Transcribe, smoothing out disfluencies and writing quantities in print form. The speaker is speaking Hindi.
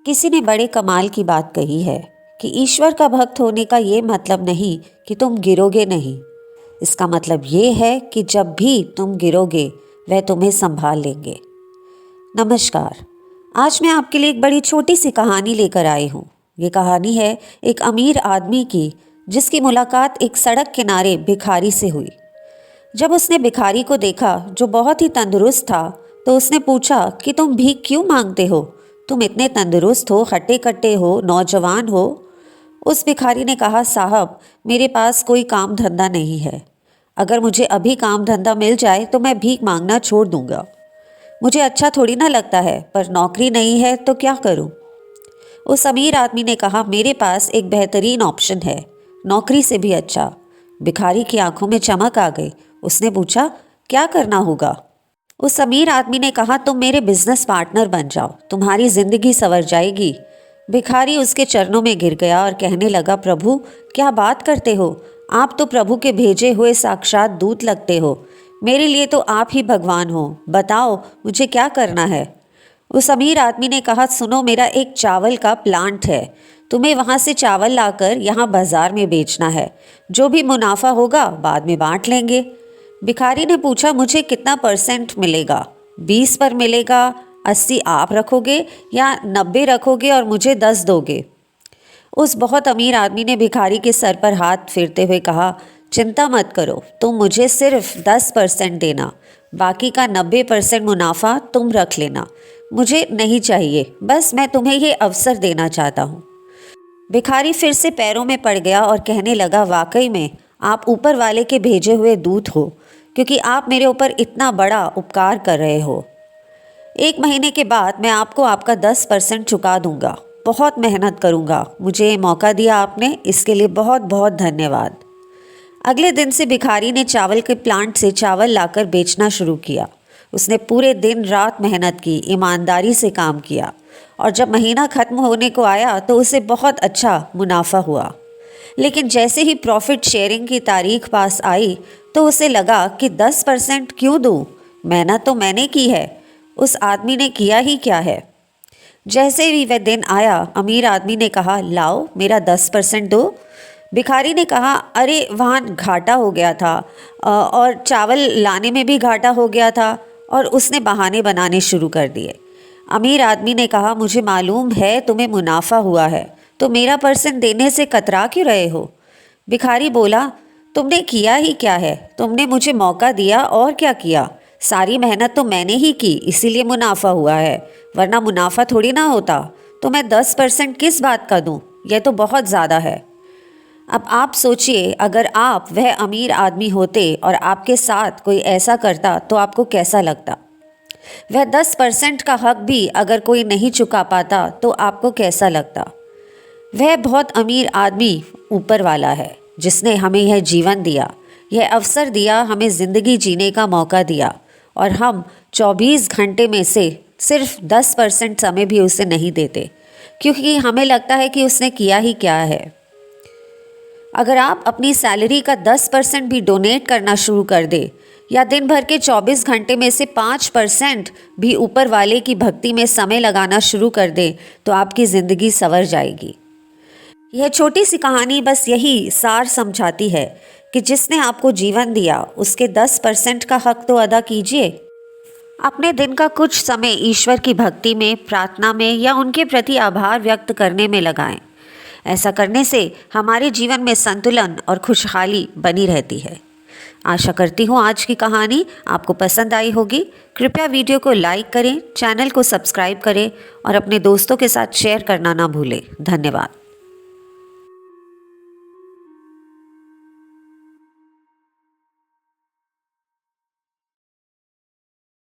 किसी ने बड़े कमाल की बात कही है कि ईश्वर का भक्त होने का ये मतलब नहीं कि तुम गिरोगे नहीं। इसका मतलब ये है कि जब भी तुम गिरोगे वह तुम्हें संभाल लेंगे। नमस्कार। आज मैं आपके लिए एक बड़ी छोटी सी कहानी लेकर आई हूँ। ये कहानी है एक अमीर आदमी की, जिसकी मुलाकात एक सड़क किनारे भिखारी से हुई। जब उसने भिखारी को देखा जो बहुत ही तंदुरुस्त था, तो उसने पूछा कि तुम भीख क्यों मांगते हो? तुम इतने तंदुरुस्त हो, हट्टे कट्टे हो, नौजवान हो। उस भिखारी ने कहा, साहब मेरे पास कोई काम धंधा नहीं है। अगर मुझे अभी काम धंधा मिल जाए तो मैं भीख मांगना छोड़ दूंगा। मुझे अच्छा थोड़ी ना लगता है, पर नौकरी नहीं है तो क्या करूं? उस अमीर आदमी ने कहा, मेरे पास एक बेहतरीन ऑप्शन है, नौकरी से भी अच्छा। भिखारी की आंखों में चमक आ गई। उसने पूछा, क्या करना होगा? उस अमीर आदमी ने कहा, तुम मेरे बिजनेस पार्टनर बन जाओ, तुम्हारी जिंदगी संवर जाएगी। भिखारी उसके चरणों में गिर गया और कहने लगा, प्रभु क्या बात करते हो? आप तो प्रभु के भेजे हुए साक्षात दूत लगते हो। मेरे लिए तो आप ही भगवान हो। बताओ मुझे क्या करना है? उस अमीर आदमी ने कहा, सुनो, मेरा एक चावल का प्लांट है। तुम्हें वहाँ से चावल लाकर यहाँ बाजार में बेचना है। जो भी मुनाफा होगा बाद में बांट लेंगे। भिखारी ने पूछा, मुझे कितना परसेंट मिलेगा? 20 पर मिलेगा? 80 आप रखोगे या 90 रखोगे और मुझे 10 दोगे? उस बहुत अमीर आदमी ने भिखारी के सर पर हाथ फेरते हुए कहा, चिंता मत करो, तुम मुझे सिर्फ 10% देना, बाकी का 90% मुनाफा तुम रख लेना। मुझे नहीं चाहिए, बस मैं तुम्हें ये अवसर देना चाहता हूँ। भिखारी फिर से पैरों में पड़ गया और कहने लगा, वाकई में आप ऊपर वाले के भेजे हुए दूत हो, क्योंकि आप मेरे ऊपर इतना बड़ा उपकार कर रहे हो। 1 महीने के बाद मैं आपको आपका 10% चुका दूंगा। बहुत मेहनत करूंगा। मुझे मौका दिया आपने, इसके लिए बहुत बहुत धन्यवाद। अगले दिन से भिखारी ने चावल के प्लांट से चावल लाकर बेचना शुरू किया। उसने पूरे दिन रात मेहनत की, ईमानदारी से काम किया, और जब महीना ख़त्म होने को आया तो उसे बहुत अच्छा मुनाफा हुआ। लेकिन जैसे ही प्रॉफिट शेयरिंग की तारीख पास आई तो उसे लगा कि 10% क्यों दूँ? मेहनत तो मैंने की है, उस आदमी ने किया ही क्या है? जैसे ही वह दिन आया, अमीर आदमी ने कहा, लाओ मेरा 10% दो। भिखारी ने कहा, अरे वहाँ घाटा हो गया था, और चावल लाने में भी घाटा हो गया था, और उसने बहाने बनाने शुरू कर दिए। अमीर आदमी ने कहा, मुझे मालूम है तुम्हें मुनाफा हुआ है, तो मेरा परसेंट देने से कतरा क्यों रहे हो? भिखारी बोला, तुमने किया ही क्या है? तुमने मुझे मौका दिया और क्या किया? सारी मेहनत तो मैंने ही की, इसीलिए मुनाफा हुआ है, वरना मुनाफा थोड़ी ना होता। तो मैं 10% किस बात का दूँ? यह तो बहुत ज़्यादा है। अब आप सोचिए, अगर आप वह अमीर आदमी होते और आपके साथ कोई ऐसा करता तो आपको कैसा लगता? वह 10% का हक भी अगर कोई नहीं चुका पाता तो आपको कैसा लगता? वह बहुत अमीर आदमी ऊपर वाला है, जिसने हमें यह जीवन दिया, यह अवसर दिया, हमें ज़िंदगी जीने का मौका दिया, और हम 24 घंटे में से सिर्फ 10% समय भी उसे नहीं देते, क्योंकि हमें लगता है कि उसने किया ही क्या है। अगर आप अपनी सैलरी का 10% भी डोनेट करना शुरू कर दे, या दिन भर के 24 घंटे में से 5% भी ऊपर वाले की भक्ति में समय लगाना शुरू कर दे, तो आपकी ज़िंदगी संवर जाएगी। यह छोटी सी कहानी बस यही सार समझाती है कि जिसने आपको जीवन दिया, उसके 10% का हक तो अदा कीजिए। अपने दिन का कुछ समय ईश्वर की भक्ति में, प्रार्थना में, या उनके प्रति आभार व्यक्त करने में लगाएं। ऐसा करने से हमारे जीवन में संतुलन और खुशहाली बनी रहती है। आशा करती हूँ आज की कहानी आपको पसंद आई होगी। कृपया वीडियो को लाइक करें, चैनल को सब्सक्राइब करें, और अपने दोस्तों के साथ शेयर करना ना भूलें। धन्यवाद।